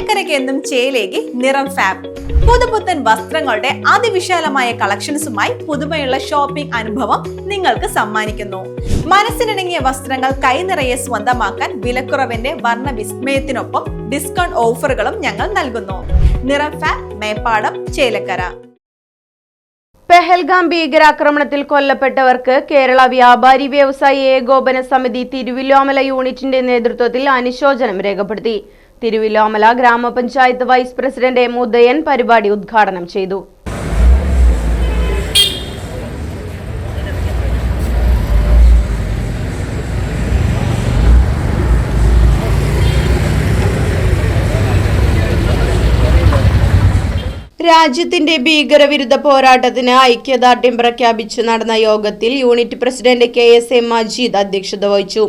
ചേലക്കരയ്ക്ക് എന്നും ചേലേക്ക് നിറം ഫാബ്. പുതുപുത്തൻ വസ്ത്രങ്ങളുടെ അതിവിശാലമായ കളക്ഷൻസുമായി പുതുമയുള്ള ഷോപ്പിംഗ് അനുഭവം നിങ്ങൾക്ക് സമ്മാനിക്കുന്നു. മനസ്സിനിണങ്ങിയ വസ്ത്രങ്ങൾ കൈനിറയെ സ്വന്തമാക്കാൻ വിലക്കുറവിന്റെ വർണ്ണ വിസ്മയത്തിനൊപ്പം ഡിസ്കൗണ്ട് ഓഫറുകളും ഞങ്ങൾ നൽകുന്നു. നിറം ഫാബ്, മേപ്പാടം, ചേലക്കര. പെഹൽഗാം ഭീകരാക്രമണത്തിൽ കൊല്ലപ്പെട്ടവർക്ക് കേരള വ്യാപാരി വ്യവസായി ഏകോപന സമിതി തിരുവില്ലോമല യൂണിറ്റിന്റെ നേതൃത്വത്തിൽ അനുശോചനം രേഖപ്പെടുത്തി. തിരുവില്ലോമല ഗ്രാമപഞ്ചായത്ത് വൈസ് പ്രസിഡന്റ് എം ഉദയൻ പരിപാടി ഉദ്ഘാടനം ചെയ്തു. രാജ്യത്തിന്റെ ഭീകരവിരുദ്ധ പോരാട്ടത്തിന് ഐക്യദാർഢ്യം പ്രഖ്യാപിച്ച് നടന്ന യോഗത്തിൽ യൂണിറ്റ് പ്രസിഡന്റ് KSA മജീദ് അധ്യക്ഷത വഹിച്ചു.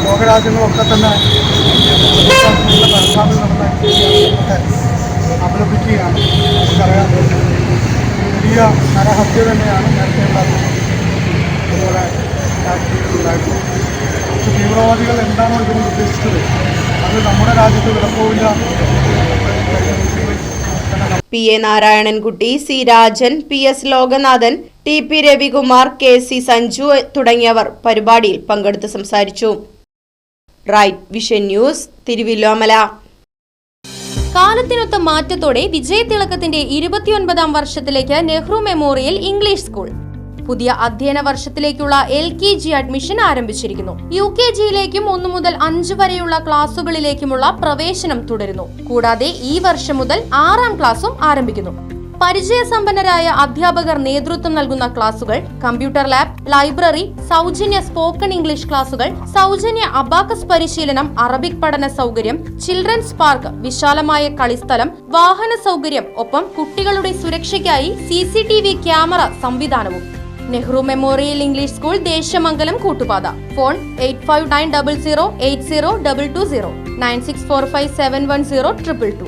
ലോകരാജ്യങ്ങളൊക്കെ തന്നെ അപലപിക്കുകയാണ്. നമുക്കറിയാം, വലിയ നരഹത്യ തന്നെയാണ് നേരത്തെ അതുപോലെ ഉണ്ടായിട്ടുള്ളത്. തീവ്രവാദികൾ എന്താണോ ഇതിന് ഉദ്ദേശിച്ചത് അത് നമ്മുടെ രാജ്യത്ത് വിലപ്പോവില്ല. PA Narayanankutty, C Rajan, PS ലോകനാഥൻ, TP രവികുമാർ, KC സഞ്ജു തുടങ്ങിയവർ പരിപാടിയിൽ പങ്കെടുത്ത് സംസാരിച്ചു. Right Vision News, Thiruvilwamala. കാലത്തിനൊത്ത മാറ്റത്തോടെ വിജയതിളക്കത്തിന്റെ 29ാം വർഷത്തിലേക്ക് നെഹ്റു മെമ്മോറിയൽ ഇംഗ്ലീഷ് സ്കൂൾ. പുതിയ അധ്യയന വർഷത്തിലേക്കുള്ള LKG അഡ്മിഷൻ ആരംഭിച്ചിരിക്കുന്നു. UKGയിലേക്കും 1 മുതൽ 5 വരെയുള്ള ക്ലാസുകളിലേക്കുമുള്ള പ്രവേശനം തുടരുന്നു. കൂടാതെ ഈ വർഷം മുതൽ 6ാം ക്ലാസും ആരംഭിക്കുന്നു. പരിചയസമ്പന്നരായ അധ്യാപകർ നേതൃത്വം നൽകുന്ന ക്ലാസുകൾ, കമ്പ്യൂട്ടർ ലാബ്, ലൈബ്രറി, സൗജന്യ സ്പോക്കൺ ഇംഗ്ലീഷ് ക്ലാസുകൾ, സൗജന്യ അബാക്കസ് പരിശീലനം, അറബിക് പഠന സൗകര്യം, ചിൽഡ്രൻസ് പാർക്ക്, വിശാലമായ കളിസ്ഥലം, വാഹന സൗകര്യം, ഒപ്പം കുട്ടികളുടെ സുരക്ഷയ്ക്കായി CCTV ക്യാമറ സംവിധാനവും. Nehru Memorial English School, Desamangalam, Koottupatha. Phone 8590080220 9645710222.